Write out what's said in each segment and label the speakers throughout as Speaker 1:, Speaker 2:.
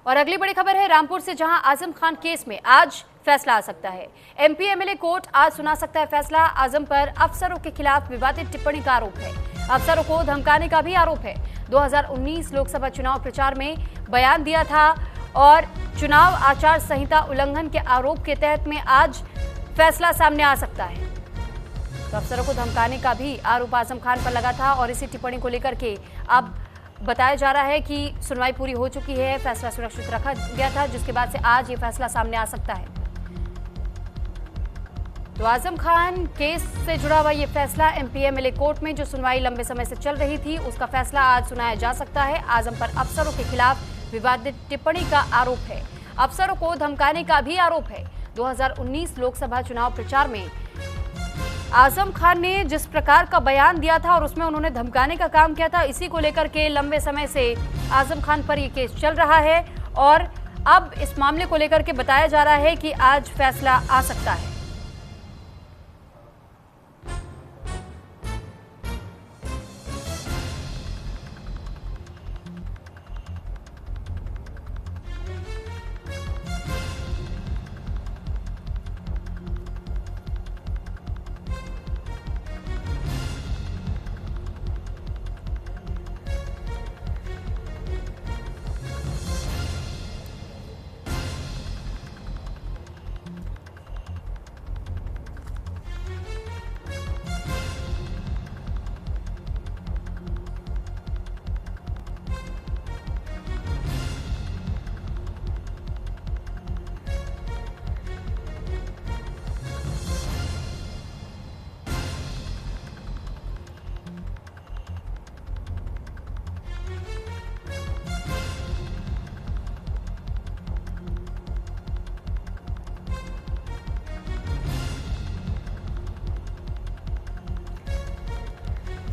Speaker 1: और अगली बड़ी खबर है रामपुर से, जहां आजम खान केस में आज फैसला आ सकता है। एमपी एमएलए कोर्ट आज सुना सकता है फैसला। आजम पर अफसरों के खिलाफ विवादित टिप्पणी का आरोप है। अफसरों को धमकाने का भी आरोप है। 2019 लोकसभा चुनाव प्रचार में बयान दिया था और चुनाव आचार संहिता उल्लंघन के आरोप के तहत में आज फैसला सामने आ सकता है। तो अफसरों को धमकाने का भी आरोप आजम खान पर लगा था और इसी टिप्पणी को लेकर के अब बताया जा रहा है कि सुनवाई पूरी हो चुकी है, फैसला सुरक्षित रखा गया था, जिसके बाद से आज ये फैसला सामने आ सकता है। तो आजम खान केस से जुड़ा हुआ ये फैसला एमपी एमएलए कोर्ट में जो सुनवाई लंबे समय से चल रही थी उसका फैसला आज सुनाया जा सकता है। आजम पर अफसरों के खिलाफ विवादित टिप्पणी का आरोप है। अफसरों को धमकाने का भी आरोप है। 2019 लोकसभा चुनाव प्रचार में आजम खान ने जिस प्रकार का बयान दिया था और उसमें उन्होंने धमकाने का काम किया था, इसी को लेकर के लंबे समय से आजम खान पर यह केस चल रहा है और अब इस मामले को लेकर के बताया जा रहा है कि आज फैसला आ सकता है।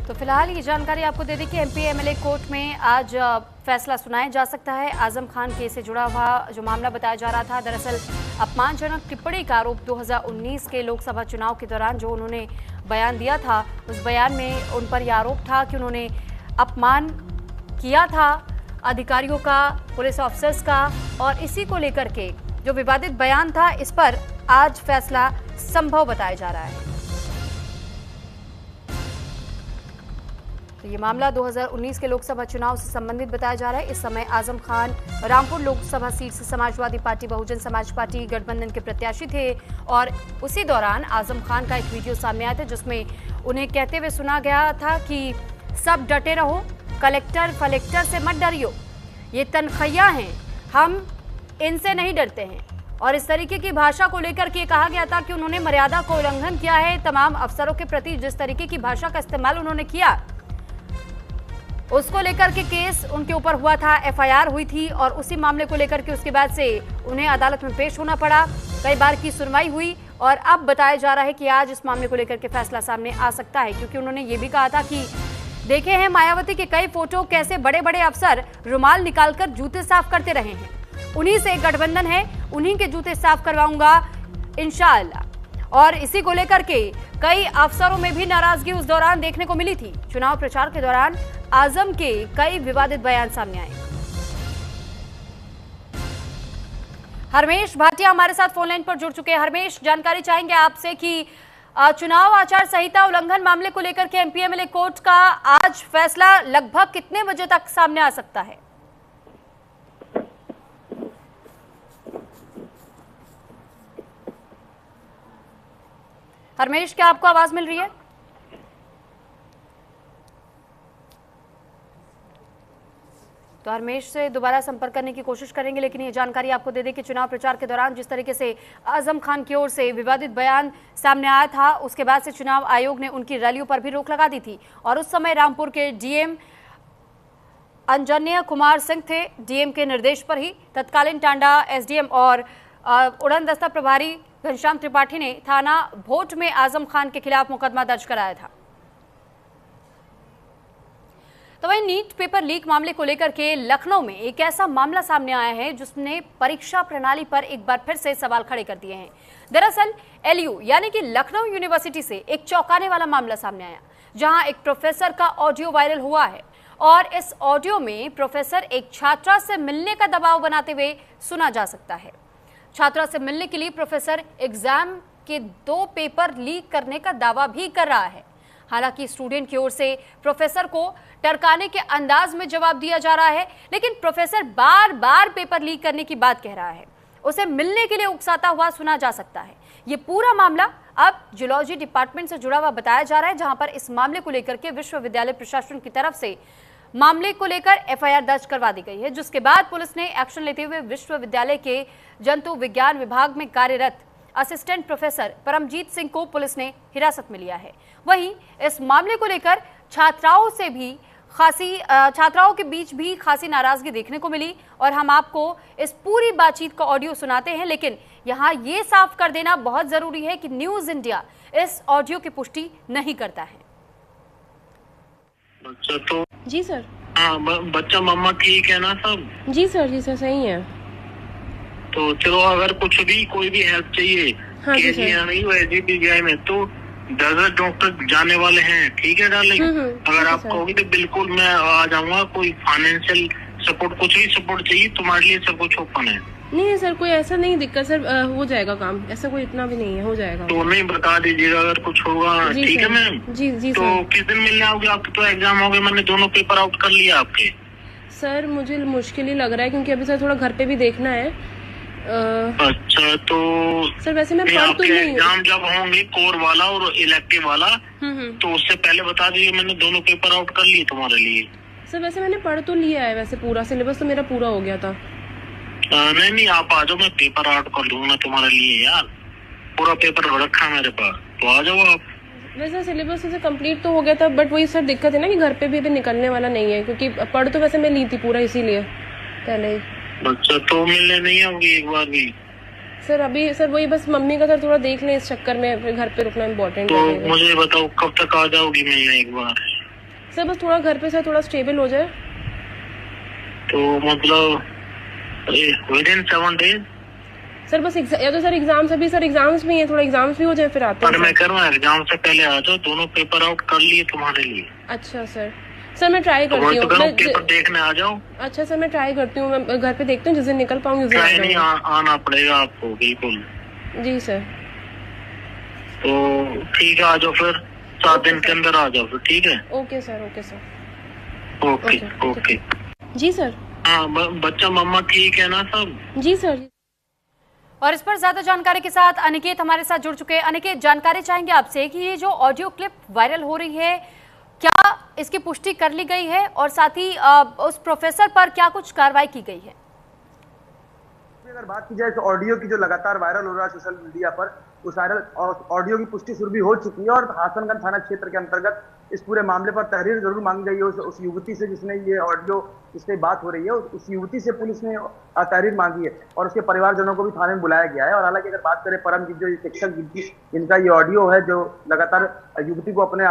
Speaker 1: तो फिलहाल ये जानकारी आपको दे दें कि एमपी एमएलए कोर्ट में आज फैसला सुनाया जा सकता है। आजम खान केस से जुड़ा हुआ जो मामला बताया जा रहा था, दरअसल अपमानजनक टिप्पणी का आरोप 2019 के लोकसभा चुनाव के दौरान जो उन्होंने बयान दिया था, उस बयान में उन पर यह आरोप था कि उन्होंने अपमान किया था अधिकारियों का, पुलिस ऑफिसर्स का, और इसी को लेकर के जो विवादित बयान था इस पर आज फैसला संभव बताया जा रहा है। तो ये मामला 2019 के लोकसभा चुनाव से संबंधित बताया जा रहा है। इस समय आजम खान रामपुर लोकसभा सीट से समाजवादी पार्टी, बहुजन समाज पार्टी गठबंधन के प्रत्याशी थे और उसी दौरान आजम खान का एक वीडियो सामने आया था जिसमें उन्हें कहते हुए सुना गया था कि सब डटे रहो, कलेक्टर फलेक्टर से मत डरियो, ये तनख्वाह हैं, हम इनसे नहीं डरते हैं। और इस तरीके की भाषा को लेकर के कहा गया था कि उन्होंने मर्यादा को उल्लंघन किया है। तमाम अफसरों के प्रति जिस तरीके की भाषा का इस्तेमाल उन्होंने किया उसको लेकर के केस उनके ऊपर हुआ था, एफआईआर हुई थी और उसी मामले को लेकर के उसके बाद से उन्हें अदालत में पेश होना पड़ा। कई बार की सुनवाई हुई और अब बताया जा रहा है कि आज इस मामले को लेकर के फैसला सामने आ सकता है, क्योंकि उन्होंने ये भी कहा था कि देखे हैं मायावती के कई फोटो, कैसे बड़े बड़े अफसर रुमाल निकालकर जूते साफ करते रहे हैं, उन्हीं से गठबंधन है, उन्हीं के जूते साफ करवाऊंगा इंशाअल्लाह। और इसी को लेकर के कई अफसरों में भी नाराजगी उस दौरान देखने को मिली थी। चुनाव प्रचार के दौरान आजम के कई विवादित बयान सामने आए। हरमेश भाटिया हमारे साथ फोन लाइन पर जुड़ चुके हैं। हरमेश, जानकारी चाहेंगे आपसे कि चुनाव आचार संहिता उल्लंघन मामले को लेकर के एमपी एमएलए कोर्ट का आज फैसला लगभग कितने बजे तक सामने आ सकता है? हरमेश, क्या आपको आवाज मिल रही है? तो हरमेश से दोबारा संपर्क करने की कोशिश करेंगे, लेकिन ये जानकारी आपको दे दें कि चुनाव प्रचार के दौरान जिस तरीके से आजम खान की ओर से विवादित बयान सामने आया था, उसके बाद से चुनाव आयोग ने उनकी रैलियों पर भी रोक लगा दी थी और उस समय रामपुर के डीएम अंजन्य कुमार सिंह थे। डीएम के निर्देश पर ही तत्कालीन टांडा एसडीएम और उड़न दस्ता प्रभारी घनश्याम त्रिपाठी ने थाना भोट में आजम खान के खिलाफ मुकदमा दर्ज कराया था। तो वहीं नीट पेपर लीक मामले को लेकर के लखनऊ में एक ऐसा मामला सामने आया है जिसने परीक्षा प्रणाली पर एक बार फिर से सवाल खड़े कर दिए हैं। दरअसल एलयू यानी कि लखनऊ यूनिवर्सिटी से एक चौंकाने वाला मामला सामने आया, जहां एक प्रोफेसर का ऑडियो वायरल हुआ है और इस ऑडियो में प्रोफेसर एक छात्रा से मिलने का दबाव बनाते हुए सुना जा सकता है। छात्रा से मिलने के लिए प्रोफेसर एग्जाम के 2 पेपर लीक करने का दावा भी कर रहा है। हालांकि स्टूडेंट की ओर से प्रोफेसर को टरकाने के अंदाज में जवाब दिया जा रहा है, लेकिन प्रोफेसर बार बार पेपर लीक करने की बात कह रहा है। उसे मिलने के लिए उकसाता हुआ सुना जा सकता है। ये पूरा मामला अब जूलॉजी डिपार्टमेंट से जुड़ा हुआ बताया जा रहा है, जहां पर इस मामले को लेकर के विश्वविद्यालय प्रशासन की तरफ से मामले को लेकर एफआईआर दर्ज करवा दी गई है, जिसके बाद पुलिस ने एक्शन लेते हुए विश्वविद्यालय के जंतु विज्ञान विभाग में कार्यरत असिस्टेंट प्रोफेसर परमजीत सिंह को पुलिस ने हिरासत में लिया है। वहीं इस मामले को लेकर छात्राओं के बीच भी खासी नाराजगी देखने को मिली और हम आपको इस पूरी बातचीत का ऑडियो सुनाते हैं। लेकिन यहाँ ये साफ कर देना बहुत जरूरी है कि न्यूज इंडिया इस ऑडियो की पुष्टि नहीं करता है।
Speaker 2: बच्चा तो
Speaker 3: जी सर।
Speaker 2: हाँ, बच्चा मम्मा ठीक है ना सब?
Speaker 3: जी सर सही है।
Speaker 2: तो चलो, अगर कुछ भी कोई भी हेल्प चाहिए
Speaker 3: हाँ जी सर।
Speaker 2: नहीं हुआ एसजीपीजीआई में तो 10 डॉक्टर जाने वाले हैं, ठीक है डार्लिंग। अगर आप कहोगे तो बिल्कुल मैं आ जाऊंगा। कोई फाइनेंशियल सपोर्ट, कुछ भी सपोर्ट चाहिए तुम्हारे लिए, सब कुछ ओपन है।
Speaker 3: नहीं सर, कोई ऐसा नहीं दिक्कत सर, हो जाएगा काम, ऐसा कोई इतना भी नहीं है, हो जाएगा।
Speaker 2: तो नहीं बता दीजिएगा अगर कुछ होगा, ठीक है मैम?
Speaker 3: जी
Speaker 2: तो किस दिन मिलने आओगे? आपके तो एग्जाम हो गए, मैंने दोनों पेपर आउट कर लिया आपके।
Speaker 3: सर मुझे मुश्किल ही लग रहा है क्योंकि अभी सर थोड़ा घर पे भी देखना है।
Speaker 2: अच्छा, तो
Speaker 3: सर वैसे मैं पढ़ तो नहीं।
Speaker 2: एग्जाम जब होंगे कोर वाला और इलेक्टिव वाला तो उससे पहले बता दीजिए, मैंने दोनों पेपर आउट कर लिए तुम्हारे लिए।
Speaker 3: सर वैसे मैंने पढ़ तो लिया है, वैसे पूरा सिलेबस तो मेरा पूरा हो गया था।
Speaker 2: नहीं आप आ जाओ, मैं पेपर आउट कर दूंगा तुम्हारे लिए यार। पूरा पेपर रखा मेरे पास, तो आ जाओ आप।
Speaker 3: वैसे सिलेबस से कंप्लीट तो हो गया था, बट वही सर दिक्कत है ना कि घर पे भी अभी निकलने वाला नहीं है, क्योंकि पढ़ तो वैसे मैं ली थी पूरा, इसीलिए पहले ही।
Speaker 2: अच्छा, तो मिलने नहीं आओगी एक बार भी?
Speaker 3: सर अभी सर वही बस मम्मी का सर थोड़ा देख लें, इस चक्कर में फिर घर पे रुकना इम्पोर्टेंट
Speaker 2: तो है। मुझे बताओ कब तक आ जाओगी मिलने एक बार?
Speaker 3: सर बस थोड़ा घर पे सर थोड़ा स्टेबल हो जाए।
Speaker 2: तो मतलब विदिन 7 डेज?
Speaker 3: सर बस या तो सर एग्जाम्स, अभी सर एग्जाम्स भी हैं, थोड़ा एग्जाम्स भी हो जाए फिर आते हैं।
Speaker 2: पर मैं कर रहा हूँ, एग्जाम से पहले आ जाओ, दोनों पेपर आउट कर लिए तुम्हारे लिए।
Speaker 3: अच्छा सर मैं ट्राई करती हूँ।
Speaker 2: पेपर देखने आ जाओ। अच्छा
Speaker 3: सर मैं ट्राई करती हूँ, मैं घर पे देखती हूँ, जिस दिन निकल पाऊंगी उस दिन
Speaker 2: नहीं आना पड़ेगा आपको, बिल्कुल।
Speaker 3: जी सर।
Speaker 2: तो ठीक है, आ जाओ फिर 7 दिन के अंदर आ जाओ फिर, ठीक है?
Speaker 3: Okay sir.
Speaker 2: ओके।
Speaker 3: जी सर।
Speaker 2: हाँ, बच्चा मम्मा ठीक है ना सब?
Speaker 3: जी सर।
Speaker 1: और इस पर ज्यादा जानकारी के साथ अनिकेत हमारे साथ जुड़ चुके हैं। अनिकेत, जानकारी चाहेंगे आपसे कि ये जो ऑडियो क्लिप वायरल हो रही है, क्या इसकी पुष्टि कर ली गई है और साथ ही उस प्रोफेसर पर क्या कुछ कार्रवाई की गई है?
Speaker 4: अगर बात की जाए इस ऑडियो की जो लगातार वायरल हो रहा है सोशल मीडिया पर, उस वायरल ऑडियो की पुष्टि शुरू भी हो चुकी है और हासनगंज थाना क्षेत्र के अंतर्गत इस पूरे मामले पर तहरीर जरूर मांगी गई है उस युवती से जिसने ये ऑडियो, जिससे बात हो रही है, उस युवती से पुलिस ने तहरीर मांगी है और उसके परिवारजनों को भी थाने में बुलाया गया है। और हालांकि अगर बात करें परमजीत, जो शिक्षक जिनका ये ऑडियो है, जो लगातार युवती को अपने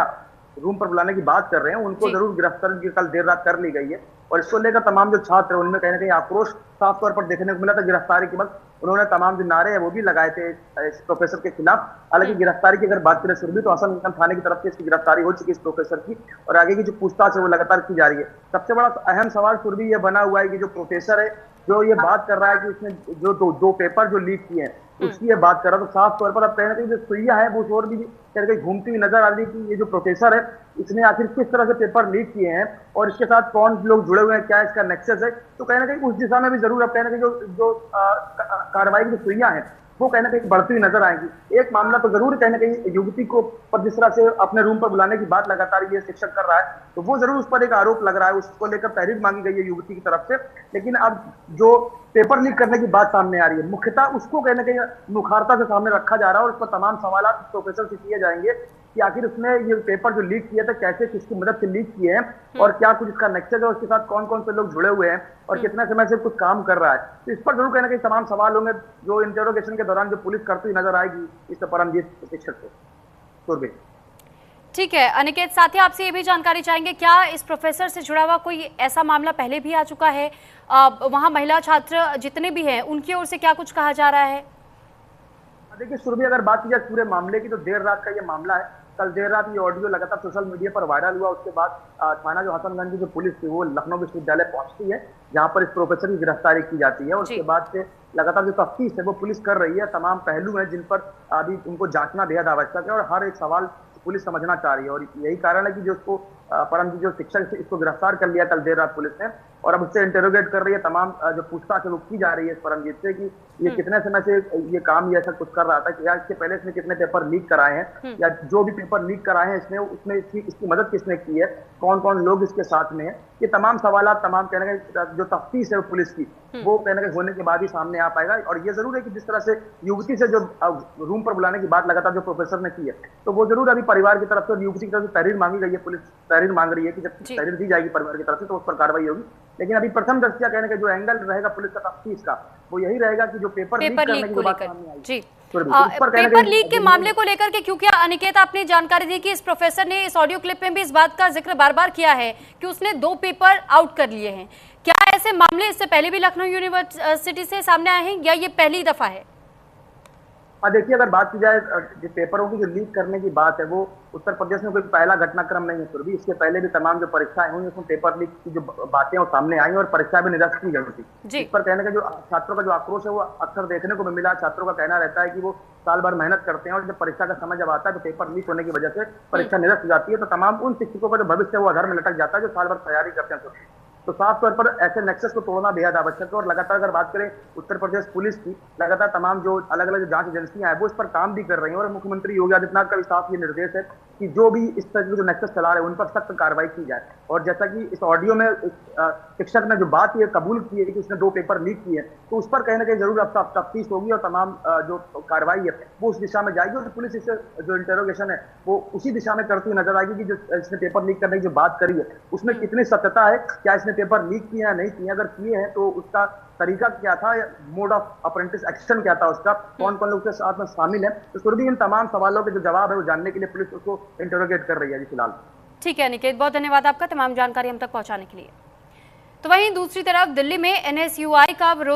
Speaker 4: रूम पर बुलाने की बात कर रहे हैं, उनको जरूर गिरफ्तारी कल देर रात कर ली गई है। और इसको लेकर तमाम जो छात्र हैं उनमें कहीं ना कहीं आक्रोश साफ तौर पर देखने को मिला था। गिरफ्तारी के बाद उन्होंने तमाम जो नारे हैं वो भी लगाए थे इस प्रोफेसर के खिलाफ। हालांकि गिरफ्तारी की अगर बात करें सुरभि, तो हसनगंज थाने की तरफ से इसकी गिरफ्तारी हो चुकी है इस प्रोफेसर की, और आगे की जो पूछताछ है वो लगातार की जा रही है। सबसे बड़ा अहम सवाल सुरभि ये बना हुआ है कि जो प्रोफेसर है, जो ये बात कर रहा है कि उसने जो दो पेपर जो लीक किए हैं उसकी ये बात कर रहा है, तो साफ तौर पर अब कहीं ना कहीं जो सुइया है वो और भी कहीं कहीं घूमती हुई नजर आ रही है कि ये जो प्रोफेसर है इसने आखिर किस तरह से पेपर लीक किए हैं और इसके साथ कौन लोग जुड़े हुए हैं, क्या इसका नेक्सस है। तो कहीं ना कहीं उस दिशा में भी जरूर अब कहीं ना कहीं जो कार्रवाई की जो सुइया है वो कहीं ना कहीं बढ़ती हुई नजर आएंगी। एक मामला तो जरूर कहीं ना कहीं युवती को पर जिस तरह से अपने रूम पर बुलाने की बात लगातार ये शिक्षक कर रहा है, तो वो जरूर उस पर एक आरोप लग रहा है, उसको लेकर तहरीर मांगी गई है युवती की तरफ से। लेकिन अब जो पेपर लीक करने की बात सामने आ रही है, मुख्यतः उसको कहीं ना कहीं मुखारता से सामने रखा जा रहा है और उस पर तमाम सवाल प्रोफेसर से किए जाएंगे कि आखिर उसने ये पेपर जो लीक किया था कैसे, किसकी मदद से लीक किए हैं और क्या कुछ इसका नेक्सस है, उसके साथ कौन कौन से लोग जुड़े हुए हैं और कितने समय से कुछ काम कर रहा है। तो इस पर जरूर कहीं ना कहीं तमाम सवाल होंगे जो इंटरोगेशन के दौरान जो पुलिस करती हुई नजर आएगी इस परमजीत शिक्षक को।
Speaker 1: ठीक है अनिकेत, साथ ही आपसे ये भी जानकारी चाहेंगे, क्या इस प्रोफेसर से जुड़ा हुआ कोई ऐसा मामला पहले भी आ चुका है? वहाँ महिला छात्र जितने भी हैं उनकी ओर से क्या कुछ कहा जा रहा है?
Speaker 4: देखिए सुरभि, अगर बात की जाए पूरे मामले की तो देर रात का ये मामला है कल देर रात ये ऑडियो लगातार सोशल मीडिया पर वायरल हुआ। उसके बाद थाना जो हसनगंज की जो पुलिस थी वो लखनऊ विश्वविद्यालय पहुंचती है, जहां पर इस प्रोफेसर की गिरफ्तारी की जाती है। और उसके बाद से लगातार जो तफ्तीश है वो पुलिस कर रही है। तमाम पहलू हैं जिन पर अभी उनको जांचना बेहद आवश्यक है और हर एक सवाल पुलिस समझना चाह रही है। और यही कारण है कि जो उसको परमजीत जो शिक्षक थे इसको गिरफ्तार कर लिया कल देर रात पुलिस ने, और अब उससे इंटरोगेट कर रही है। तमाम जो पूछताछ है वो की जा रही है इस परमजीत से कि ये कितने समय से ये काम, ये ऐसा कुछ कर रहा था, या इसके पहले इसने कितने पेपर लीक कराए हैं, या जो भी पेपर लीक कराए हैं इसने उसमें इसकी मदद किसने की है, कौन कौन लोग इसके साथ में है। ये तमाम सवाल, तमाम कहने का जो तफ्तीश है पुलिस की वो कहने के होने के बाद ही सामने आ पाएगा। और ये जरूर है कि जिस तरह से युवती से जो रूम पर बुलाने की बात लगातार जो प्रोफेसर ने की है, तो वो जरूर अभी परिवार की तरफ से युवती की तरफ से तहरीर मांगी गई है। पुलिस तहरीर मांग रही है कि जब तहरीर दी जाएगी परिवार की तरफ से तो उस पर कार्रवाई होगी। लेकिन अभी प्रथम दृष्टया कहने का जो एंगल रहेगा पुलिस का तफ्तीश का वो यही रहेगा कि जो पेपर लीक करने की बात सामने आई,
Speaker 1: जी
Speaker 4: पेपर
Speaker 1: लीक के मामले को लेकर के, क्योंकि अनिकेत आपने जानकारी दी कि इस प्रोफेसर ने इस ऑडियो क्लिप में भी इस बात का जिक्र बार बार किया है कि उसने 2 पेपर आउट कर लिए हैं। क्या ऐसे मामले इससे पहले भी लखनऊ यूनिवर्सिटी से सामने आए हैं या ये पहली दफा है?
Speaker 4: देखिए, अगर बात की जाए जो पेपरों की जो लीक करने की बात है वो उत्तर प्रदेश में कोई पहला घटनाक्रम नहीं है। फिर भी इसके पहले भी तमाम जो परीक्षाएं हुई उसमें पेपर लीक की जो बातें वो सामने आई और परीक्षा भी निरस्त की गई थी। इस पर कहने का जो छात्रों का जो आक्रोश है वो अक्सर देखने को मिला। छात्रों का कहना रहता है कि वो साल भर मेहनत करते हैं और जब परीक्षा का समय जब आता है तो पेपर लीक होने की वजह से परीक्षा निरस्त हो जाती है। तो तमाम उन शिक्षकों का जो भविष्य है वो अधर में लटक जाता है जो साल भर तैयारी करते हैं। तो साफ तौर पर ऐसे नेक्सस को तोड़ना बेहद आवश्यक है। और लगातार अगर बात करें उत्तर प्रदेश पुलिस की, लगातार तमाम जो अलग अलग जांच एजेंसियां हैं वो इस पर काम भी कर रही हैं। और मुख्यमंत्री योगी आदित्यनाथ का भी साफ ये निर्देश है कि जो भी इस तरह के जो नेक्सस चला रहे हैं उन पर सख्त कार्रवाई की जाए। और जैसा कि इस ऑडियो में शिक्षक ने जो बात ये कबूल की है कि उसने 2 पेपर लीक किए, तो उस पर कहीं ना कहीं जरूर अब तफ्तीश होगी और तमाम जो कार्रवाई है वो उस दिशा में जाएगी। और पुलिस इससे जो इंटरोगेशन है वो उसी दिशा में करती हुई नजर आएगी कि जो इसने पेपर लीक करने की जो बात करी है उसमें कितनी सत्यता है, क्या इसने पेपर लीक किए या नहीं किए, अगर किए हैं तो उसका तरीका क्या था, मोड ऑफ अप्रेंटिस एक्शन क्या था उसका, कौन कौन लोग उसके साथ में शामिल है। तो फिर इन तमाम सवालों के जो जवाब है वो जानने के लिए पुलिस उसको इंटरोगेट कर रही है जी फिलहाल।
Speaker 1: ठीक है निकेत, बहुत धन्यवाद आपका तमाम जानकारी हम तक पहुंचाने के लिए। तो वहीं दूसरी तरफ दिल्ली में NSUI का विरोध